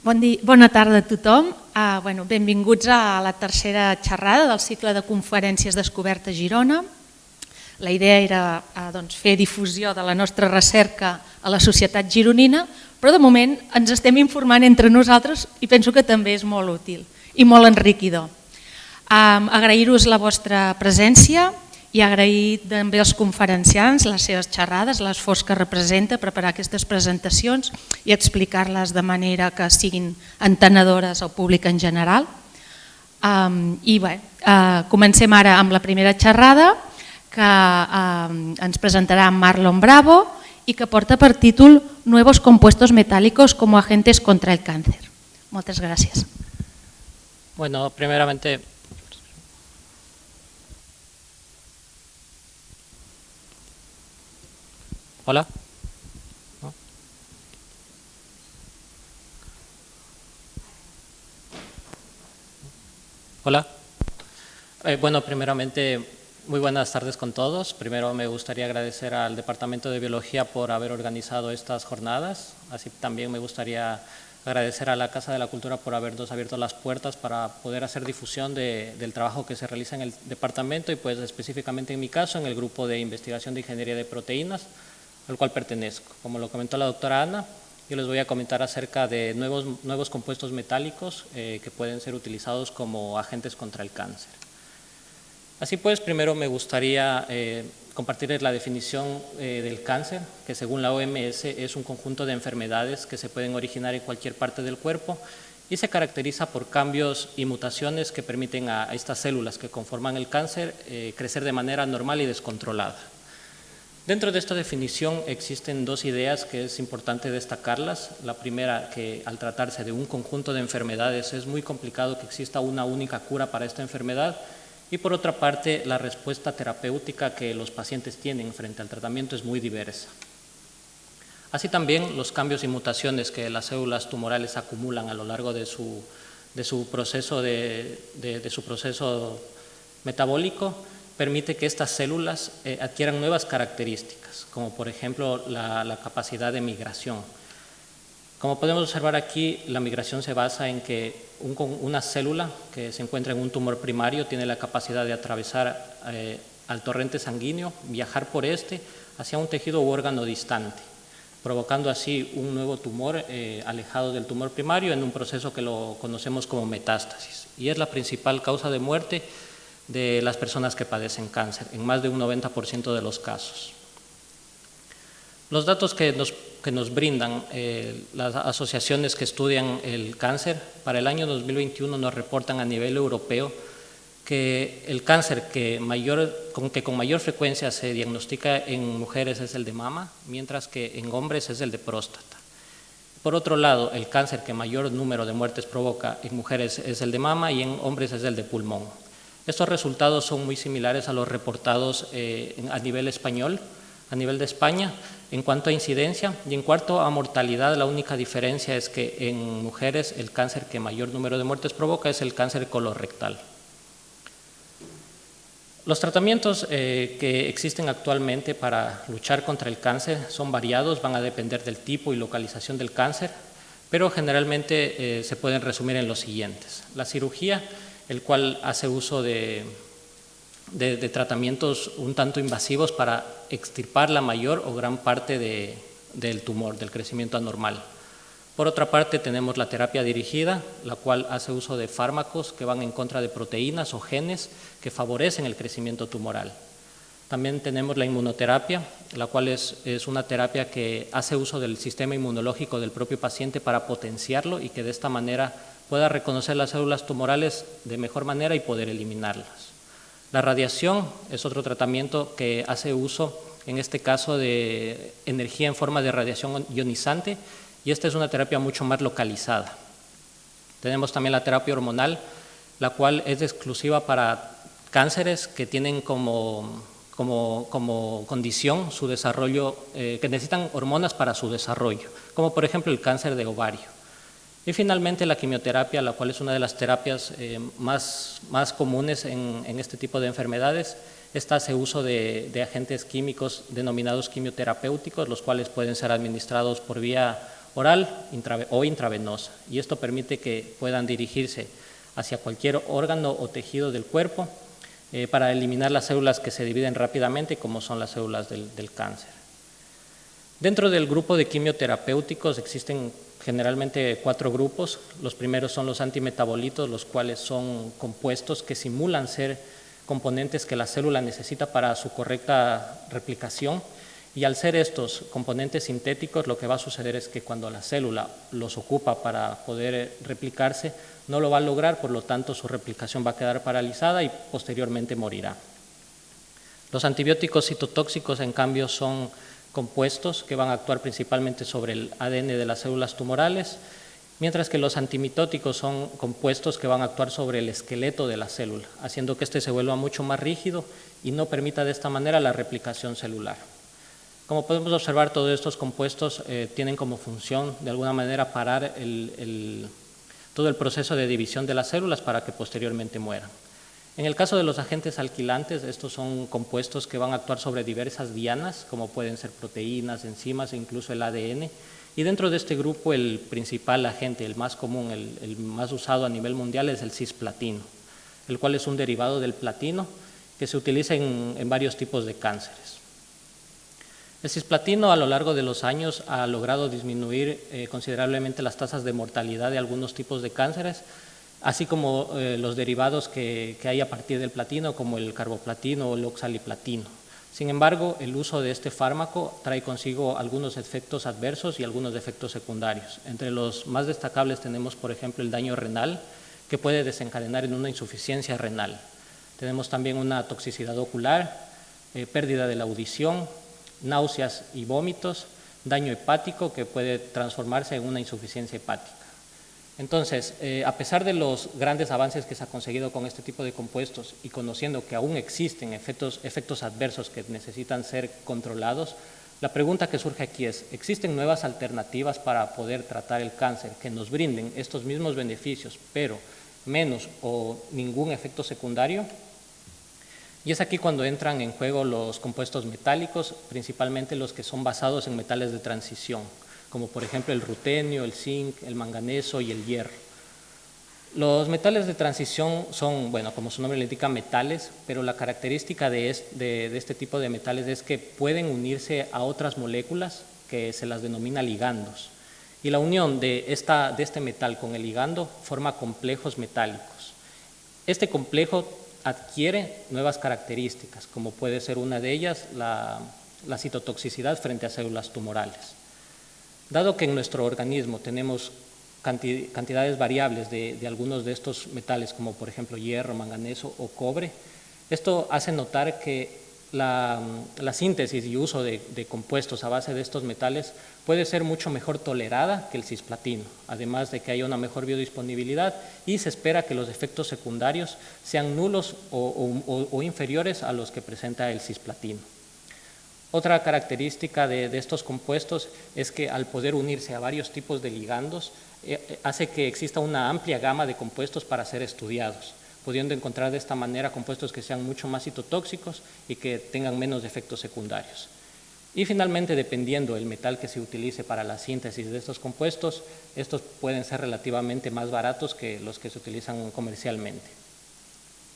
Bona tarda a tothom. Benvinguts a la tercera xerrada del cicle de conferències Descoberta Girona. La idea era fer difusió de la nostra recerca a la societat gironina, però de moment ens estem informant entre nosaltres i penso que també és molt útil i molt enriquidor. Agrair-vos la vostra presència i agrair també als conferenciants les seves xerrades, l'esforç que representa preparar aquestes presentacions i explicar-les de manera que siguin entenedores al públic en general. Comencem ara amb la primera xerrada que ens presentarà Marlon Bravo i que porta per títol Nuevos compuestos metálicos como agentes contra el cáncer. Moltes gràcies. Bueno, primeramente, hola. ¿No? Hola. Bueno, primeramente, muy buenas tardes con todos. Primero me gustaría agradecer al Departamento de Biología por haber organizado estas jornadas. Así también me gustaría agradecer a la Casa de la Cultura por habernos abierto las puertas para poder hacer difusión del trabajo que se realiza en el departamento y pues específicamente en mi caso en el grupo de investigación de ingeniería de proteínas al cual pertenezco. Como lo comentó la doctora Ana, yo les voy a comentar acerca de nuevos compuestos metálicos que pueden ser utilizados como agentes contra el cáncer. Así pues, primero me gustaría compartirles la definición del cáncer, que según la OMS es un conjunto de enfermedades que se pueden originar en cualquier parte del cuerpo y se caracteriza por cambios y mutaciones que permiten a estas células que conforman el cáncer crecer de manera normal y descontrolada. Dentro de esta definición existen dos ideas que es importante destacarlas. La primera, que al tratarse de un conjunto de enfermedades es muy complicado que exista una única cura para esta enfermedad y por otra parte la respuesta terapéutica que los pacientes tienen frente al tratamiento es muy diversa. Así también los cambios y mutaciones que las células tumorales acumulan a lo largo de su proceso metabólico permite que estas células adquieran nuevas características, como por ejemplo la capacidad de migración. Como podemos observar aquí, la migración se basa en que una célula que se encuentra en un tumor primario tiene la capacidad de atravesar al torrente sanguíneo, viajar por este hacia un tejido u órgano distante, provocando así un nuevo tumor alejado del tumor primario en un proceso que lo conocemos como metástasis. Y es la principal causa de muerte de las personas que padecen cáncer, en más de un 90% de los casos. Los datos que nos brindan las asociaciones que estudian el cáncer, para el año 2021 nos reportan a nivel europeo que el cáncer con mayor frecuencia se diagnostica en mujeres es el de mama, mientras que en hombres es el de próstata. Por otro lado, el cáncer que mayor número de muertes provoca en mujeres es el de mama y en hombres es el de pulmón. Estos resultados son muy similares a los reportados a nivel español, a nivel de España, en cuanto a incidencia, y en cuanto a mortalidad, la única diferencia es que en mujeres el cáncer que mayor número de muertes provoca es el cáncer colorectal. Los tratamientos que existen actualmente para luchar contra el cáncer son variados, van a depender del tipo y localización del cáncer, pero generalmente se pueden resumir en los siguientes. La cirugía, el cual hace uso de tratamientos un tanto invasivos para extirpar la mayor o gran parte del tumor, del crecimiento anormal. Por otra parte, tenemos la terapia dirigida, la cual hace uso de fármacos que van en contra de proteínas o genes que favorecen el crecimiento tumoral. También tenemos la inmunoterapia, la cual es una terapia que hace uso del sistema inmunológico del propio paciente para potenciarlo y que de esta manera pueda reconocer las células tumorales de mejor manera y poder eliminarlas. La radiación es otro tratamiento que hace uso, en este caso, de energía en forma de radiación ionizante y esta es una terapia mucho más localizada. Tenemos también la terapia hormonal, la cual es exclusiva para cánceres que tienen como condición su desarrollo, que necesitan hormonas para su desarrollo, como por ejemplo el cáncer de ovario. Y finalmente la quimioterapia, la cual es una de las terapias más comunes en este tipo de enfermedades. Esta hace uso de agentes químicos denominados quimioterapéuticos, los cuales pueden ser administrados por vía oral o intravenosa, y esto permite que puedan dirigirse hacia cualquier órgano o tejido del cuerpo para eliminar las células que se dividen rápidamente, como son las células del cáncer. Dentro del grupo de quimioterapéuticos existen generalmente 4 grupos. Los primeros son los antimetabolitos, los cuales son compuestos que simulan ser componentes que la célula necesita para su correcta replicación, y al ser estos componentes sintéticos, lo que va a suceder es que cuando la célula los ocupa para poder replicarse, no lo va a lograr, por lo tanto su replicación va a quedar paralizada y posteriormente morirá. Los antibióticos citotóxicos, en cambio, son compuestos que van a actuar principalmente sobre el ADN de las células tumorales, mientras que los antimitóticos son compuestos que van a actuar sobre el esqueleto de la célula, haciendo que éste se vuelva mucho más rígido y no permita de esta manera la replicación celular. Como podemos observar, todos estos compuestos tienen como función, de alguna manera, parar todo el proceso de división de las células para que posteriormente mueran. En el caso de los agentes alquilantes, estos son compuestos que van a actuar sobre diversas dianas, como pueden ser proteínas, enzimas e incluso el ADN. Y dentro de este grupo, el principal agente, el más común, el más usado a nivel mundial, es el cisplatino, el cual es un derivado del platino que se utiliza en varios tipos de cánceres. El cisplatino a lo largo de los años ha logrado disminuir considerablemente las tasas de mortalidad de algunos tipos de cánceres, así como los derivados que hay a partir del platino, como el carboplatino o el oxaliplatino. Sin embargo, el uso de este fármaco trae consigo algunos efectos adversos y algunos efectos secundarios. Entre los más destacables tenemos, por ejemplo, el daño renal, que puede desencadenar en una insuficiencia renal. Tenemos también una toxicidad ocular, pérdida de la audición, náuseas y vómitos, daño hepático que puede transformarse en una insuficiencia hepática. Entonces, a pesar de los grandes avances que se ha conseguido con este tipo de compuestos y conociendo que aún existen efectos adversos que necesitan ser controlados, la pregunta que surge aquí es, ¿existen nuevas alternativas para poder tratar el cáncer que nos brinden estos mismos beneficios, pero menos o ningún efecto secundario? Y es aquí cuando entran en juego los compuestos metálicos, principalmente los que son basados en metales de transición, como por ejemplo el rutenio, el zinc, el manganeso y el hierro. Los metales de transición son, bueno, como su nombre le indica, metales, pero la característica de este tipo de metales es que pueden unirse a otras moléculas que se las denomina ligandos. Y la unión de este metal con el ligando forma complejos metálicos. Este complejo adquiere nuevas características, como puede ser una de ellas la citotoxicidad frente a células tumorales. Dado que en nuestro organismo tenemos cantidades variables de algunos de estos metales, como por ejemplo hierro, manganeso o cobre, esto hace notar que la síntesis y uso de compuestos a base de estos metales puede ser mucho mejor tolerada que el cisplatino, además de que haya una mejor biodisponibilidad y se espera que los efectos secundarios sean nulos o inferiores a los que presenta el cisplatino. Otra característica de estos compuestos es que al poder unirse a varios tipos de ligandos, hace que exista una amplia gama de compuestos para ser estudiados, pudiendo encontrar de esta manera compuestos que sean mucho más citotóxicos y que tengan menos efectos secundarios. Y finalmente, dependiendo del metal que se utilice para la síntesis de estos compuestos, estos pueden ser relativamente más baratos que los que se utilizan comercialmente.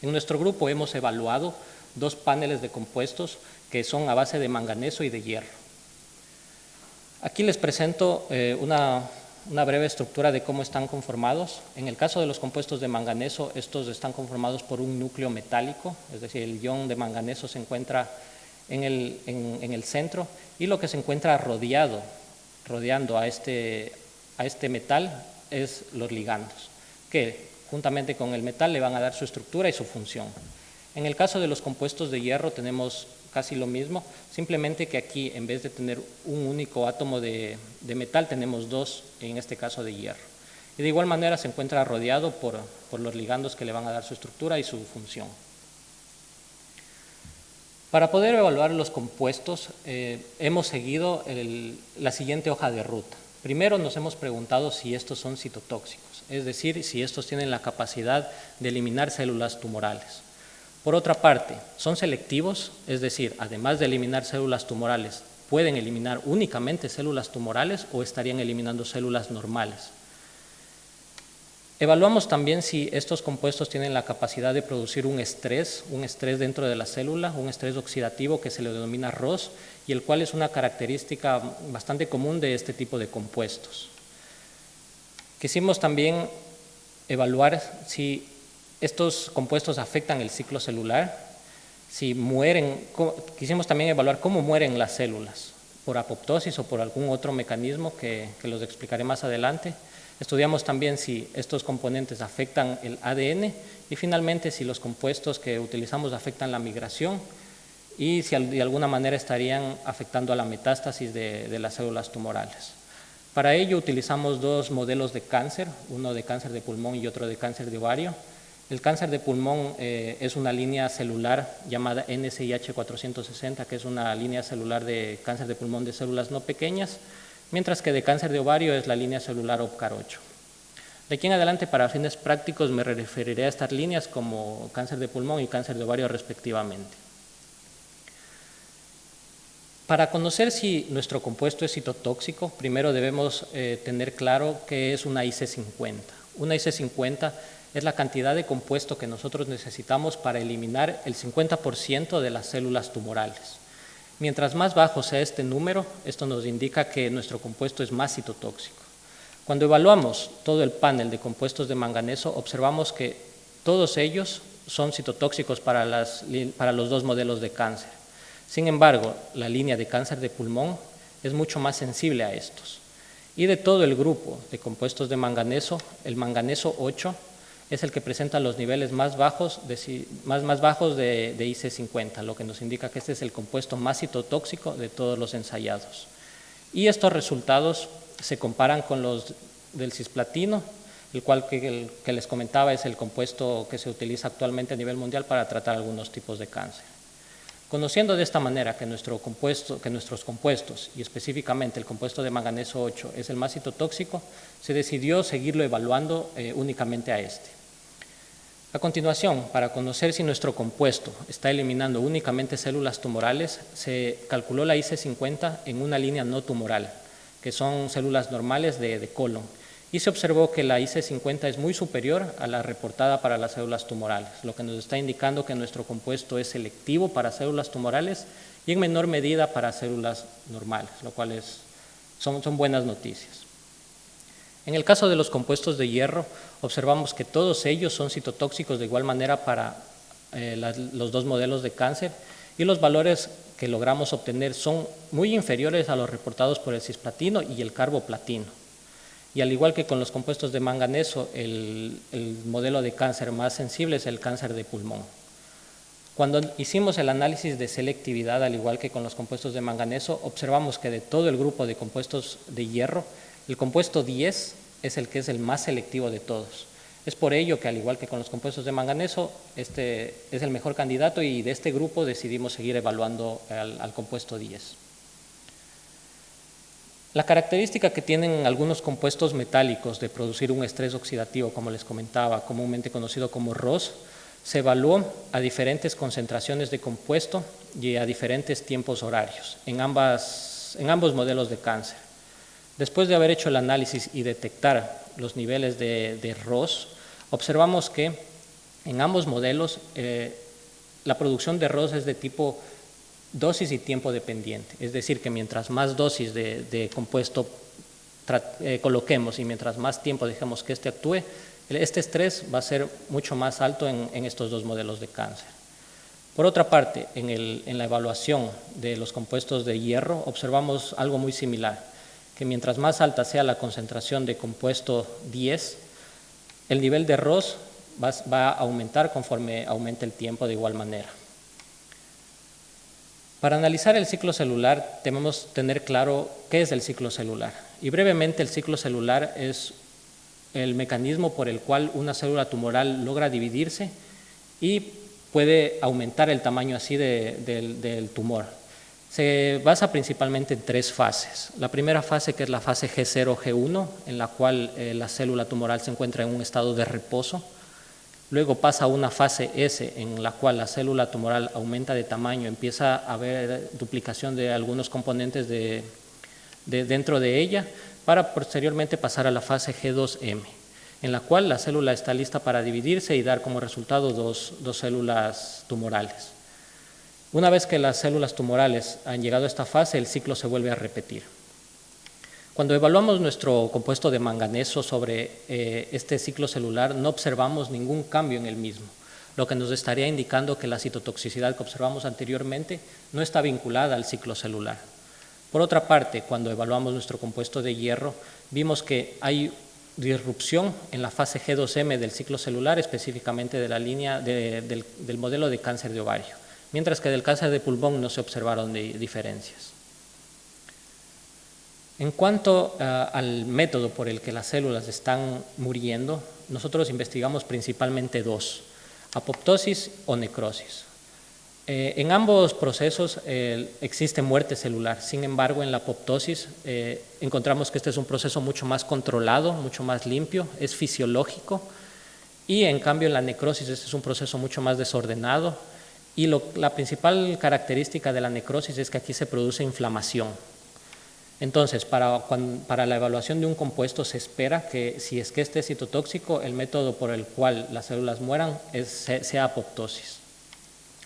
En nuestro grupo hemos evaluado 2 paneles de compuestos que son a base de manganeso y de hierro. Aquí les presento una breve estructura de cómo están conformados. En el caso de los compuestos de manganeso, estos están conformados por un núcleo metálico, es decir, el ion de manganeso se encuentra en el centro y lo que se encuentra rodeando a este metal es los ligandos, que juntamente con el metal le van a dar su estructura y su función. En el caso de los compuestos de hierro tenemos casi lo mismo, simplemente que aquí en vez de tener un único átomo de metal tenemos 2, en este caso de hierro. Y de igual manera se encuentra rodeado por los ligandos que le van a dar su estructura y su función. Para poder evaluar los compuestos hemos seguido la siguiente hoja de ruta. Primero nos hemos preguntado si estos son citotóxicos, es decir, si estos tienen la capacidad de eliminar células tumorales. Por otra parte, son selectivos, es decir, además de eliminar células tumorales, pueden eliminar únicamente células tumorales o estarían eliminando células normales. Evaluamos también si estos compuestos tienen la capacidad de producir un estrés dentro de la célula, un estrés oxidativo que se le denomina ROS, y el cual es una característica bastante común de este tipo de compuestos. Quisimos también evaluar si estos compuestos afectan el ciclo celular, si mueren. Quisimos también evaluar cómo mueren las células, por apoptosis o por algún otro mecanismo que los explicaré más adelante. Estudiamos también si estos componentes afectan el ADN y finalmente si los compuestos que utilizamos afectan la migración y si de alguna manera estarían afectando a la metástasis de las células tumorales. Para ello utilizamos dos modelos de cáncer, uno de cáncer de pulmón y otro de cáncer de ovario. El cáncer de pulmón es una línea celular llamada NSIH460, que es una línea celular de cáncer de pulmón de células no pequeñas, mientras que de cáncer de ovario es la línea celular OPCAR8. De aquí en adelante, para fines prácticos, me referiré a estas líneas como cáncer de pulmón y cáncer de ovario respectivamente. Para conocer si nuestro compuesto es citotóxico, primero debemos tener claro qué es una IC50. Una IC50 es la cantidad de compuesto que nosotros necesitamos para eliminar el 50% de las células tumorales. Mientras más bajo sea este número, esto nos indica que nuestro compuesto es más citotóxico. Cuando evaluamos todo el panel de compuestos de manganeso, observamos que todos ellos son citotóxicos para los dos modelos de cáncer. Sin embargo, la línea de cáncer de pulmón es mucho más sensible a estos. Y de todo el grupo de compuestos de manganeso, el manganeso 8 es el que presenta los niveles más bajos de IC50, lo que nos indica que este es el compuesto más citotóxico de todos los ensayados. Y estos resultados se comparan con los del cisplatino, el cual que les comentaba es el compuesto que se utiliza actualmente a nivel mundial para tratar algunos tipos de cáncer. Conociendo de esta manera que nuestros compuestos, y específicamente el compuesto de manganeso 8, es el más citotóxico, se decidió seguirlo evaluando únicamente a este. A continuación, para conocer si nuestro compuesto está eliminando únicamente células tumorales, se calculó la IC50 en una línea no tumoral, que son células normales de colon, y se observó que la IC50 es muy superior a la reportada para las células tumorales, lo que nos está indicando que nuestro compuesto es selectivo para células tumorales y en menor medida para células normales, lo cual son buenas noticias. En el caso de los compuestos de hierro, observamos que todos ellos son citotóxicos de igual manera para los dos modelos de cáncer y los valores que logramos obtener son muy inferiores a los reportados por el cisplatino y el carboplatino. Y al igual que con los compuestos de manganeso, el modelo de cáncer más sensible es el cáncer de pulmón. Cuando hicimos el análisis de selectividad, al igual que con los compuestos de manganeso, observamos que de todo el grupo de compuestos de hierro, el compuesto 10 es el que es el más selectivo de todos. Es por ello que, al igual que con los compuestos de manganeso, este es el mejor candidato y de este grupo decidimos seguir evaluando al compuesto 10. La característica que tienen algunos compuestos metálicos de producir un estrés oxidativo, como les comentaba, comúnmente conocido como ROS, se evaluó a diferentes concentraciones de compuesto y a diferentes tiempos horarios en ambos modelos de cáncer. Después de haber hecho el análisis y detectar los niveles de ROS, observamos que en ambos modelos la producción de ROS es de tipo dosis y tiempo dependiente, es decir, que mientras más dosis de compuesto coloquemos y mientras más tiempo dejemos que este actúe, este estrés va a ser mucho más alto en estos dos modelos de cáncer. Por otra parte, en la evaluación de los compuestos de hierro, observamos algo muy similar, que mientras más alta sea la concentración de compuesto 10, el nivel de ROS va a aumentar conforme aumente el tiempo de igual manera. Para analizar el ciclo celular debemos tener claro qué es el ciclo celular. Y brevemente, el ciclo celular es el mecanismo por el cual una célula tumoral logra dividirse y puede aumentar el tamaño así del tumor. Se basa principalmente en tres fases. La primera fase, que es la fase G0-G1, en la cual la célula tumoral se encuentra en un estado de reposo. luego pasa a una fase S en la cual la célula tumoral aumenta de tamaño, empieza a haber duplicación de algunos componentes dentro de ella, para posteriormente pasar a la fase G2M, en la cual la célula está lista para dividirse y dar como resultado dos células tumorales. Una vez que las células tumorales han llegado a esta fase, el ciclo se vuelve a repetir. Cuando evaluamos nuestro compuesto de manganeso sobre este ciclo celular, no observamos ningún cambio en el mismo, lo que nos estaría indicando que la citotoxicidad que observamos anteriormente no está vinculada al ciclo celular. Por otra parte, cuando evaluamos nuestro compuesto de hierro, vimos que hay disrupción en la fase G2M del ciclo celular, específicamente de la línea del modelo de cáncer de ovario, mientras que del cáncer de pulmón no se observaron diferencias. En cuanto al método por el que las células están muriendo, nosotros investigamos principalmente dos: apoptosis o necrosis. En ambos procesos existe muerte celular. Sin embargo, en la apoptosis encontramos que este es un proceso mucho más controlado, mucho más limpio, es fisiológico, y en cambio en la necrosis este es un proceso mucho más desordenado, y la principal característica de la necrosis es que aquí se produce inflamación. Entonces, para la evaluación de un compuesto se espera que, si es que este es citotóxico, el método por el cual las células mueran sea apoptosis.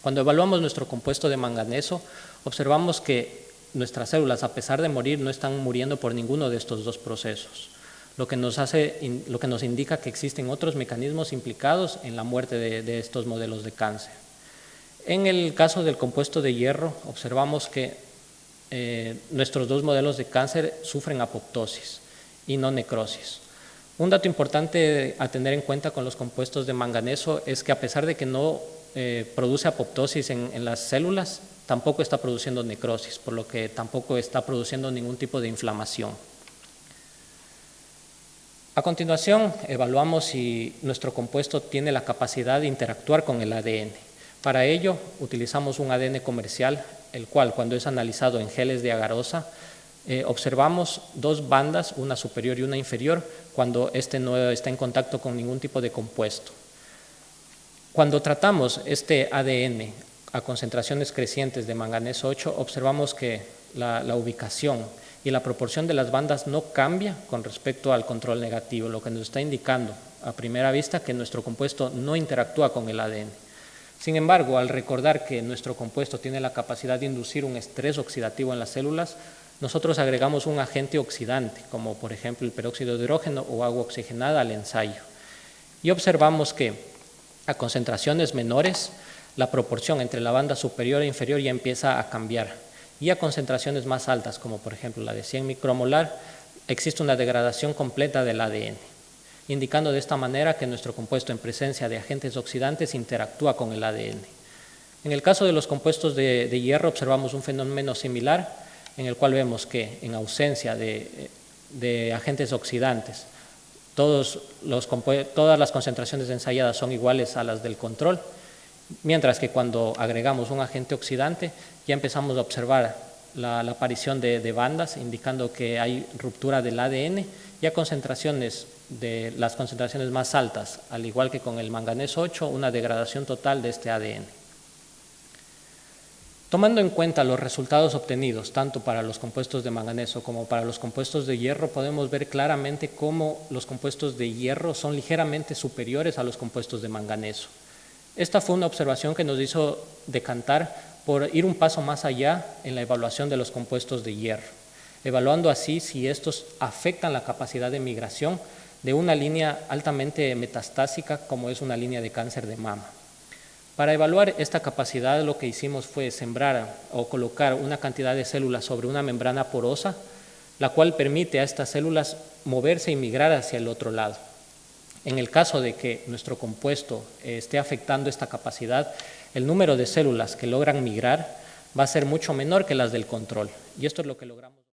Cuando evaluamos nuestro compuesto de manganeso, observamos que nuestras células, a pesar de morir, no están muriendo por ninguno de estos dos procesos, lo que nos indica que existen otros mecanismos implicados en la muerte de estos modelos de cáncer. En el caso del compuesto de hierro, observamos que nuestros dos modelos de cáncer sufren apoptosis y no necrosis. Un dato importante a tener en cuenta con los compuestos de manganeso es que, a pesar de que no produce apoptosis en las células, tampoco está produciendo necrosis, por lo que tampoco está produciendo ningún tipo de inflamación. A continuación, evaluamos si nuestro compuesto tiene la capacidad de interactuar con el ADN. Para ello, utilizamos un ADN comercial, el cual, cuando es analizado en geles de agarosa, observamos dos bandas, una superior y una inferior, cuando este no está en contacto con ningún tipo de compuesto. Cuando tratamos este ADN a concentraciones crecientes de manganeso 8, observamos que la ubicación y la proporción de las bandas no cambia con respecto al control negativo, lo que nos está indicando a primera vista que nuestro compuesto no interactúa con el ADN. Sin embargo, al recordar que nuestro compuesto tiene la capacidad de inducir un estrés oxidativo en las células, nosotros agregamos un agente oxidante, como por ejemplo el peróxido de hidrógeno o agua oxigenada, al ensayo. Y observamos que a concentraciones menores, la proporción entre la banda superior e inferior ya empieza a cambiar. Y a concentraciones más altas, como por ejemplo la de 100 micromolar, existe una degradación completa del ADN, indicando de esta manera que nuestro compuesto, en presencia de agentes oxidantes, interactúa con el ADN. En el caso de los compuestos de hierro observamos un fenómeno similar, en el cual vemos que en ausencia de agentes oxidantes, todas las concentraciones ensayadas son iguales a las del control, mientras que cuando agregamos un agente oxidante ya empezamos a observar la aparición de bandas, indicando que hay ruptura del ADN, y a concentraciones las concentraciones más altas, al igual que con el manganeso 8, una degradación total de este ADN. Tomando en cuenta los resultados obtenidos tanto para los compuestos de manganeso como para los compuestos de hierro, podemos ver claramente cómo los compuestos de hierro son ligeramente superiores a los compuestos de manganeso. Esta fue una observación que nos hizo decantar por ir un paso más allá en la evaluación de los compuestos de hierro, evaluando así si estos afectan la capacidad de migración de una línea altamente metastásica como es una línea de cáncer de mama. Para evaluar esta capacidad, lo que hicimos fue sembrar o colocar una cantidad de células sobre una membrana porosa, la cual permite a estas células moverse y migrar hacia el otro lado. En el caso de que nuestro compuesto esté afectando esta capacidad, el número de células que logran migrar va a ser mucho menor que las del control, y esto es lo que logramos.